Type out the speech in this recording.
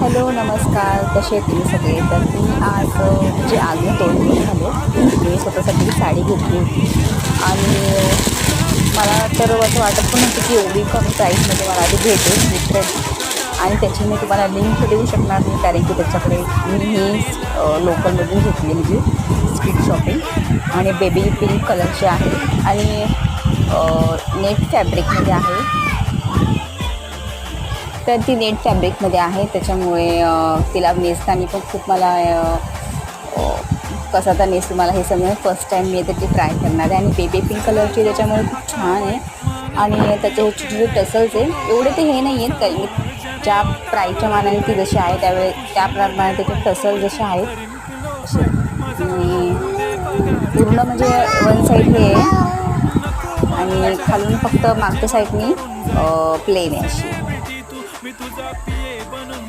Hello नमस्कार, कसे आहेत तुम्ही सगळे. तर मी आज म्हणजे आजही 2 दिवस झाले मी स्वतःसाठी साडी घेतली होती आणि मला तर असं वाटत पण नव्हतं की एवढी कमी प्राईसमध्ये मला ती भेटेल लिटरली. आणि त्याची मी तुम्हाला लिंक देऊ शकणार नाही, कारण की त्याच्याकडे मी ही लोकलमधून घेतली म्हणजे स्ट्रीट शॉपिंग. आणि बेबी पिंक कलरची आहे आणि नेट फॅब्रिकमध्ये आहे. तर ती नेट फॅब्रिकमध्ये आहे, त्याच्यामुळे तिला नेसताना पण खूप मला कसा तर नेसू मला हे समजेल. फर्स्ट टाईम मी तर ती ट्राय करणार आहे आणि बेबी पिंक कलरची त्याच्यामुळे खूप छान आहे. आणि त्याचे छोटे छोटे टसल्स आहे, एवढे ते हे नाही आहेत काही. ज्या प्राईसच्या मानाने ती जशी आहे त्याप्रमाणे त्याचे टसल्स जसे आहेत असे. आणि पूर्ण म्हणजे वन साईड हे आहे आणि खालून फक्त मागच्या साईडनी प्लेन आहे अशी.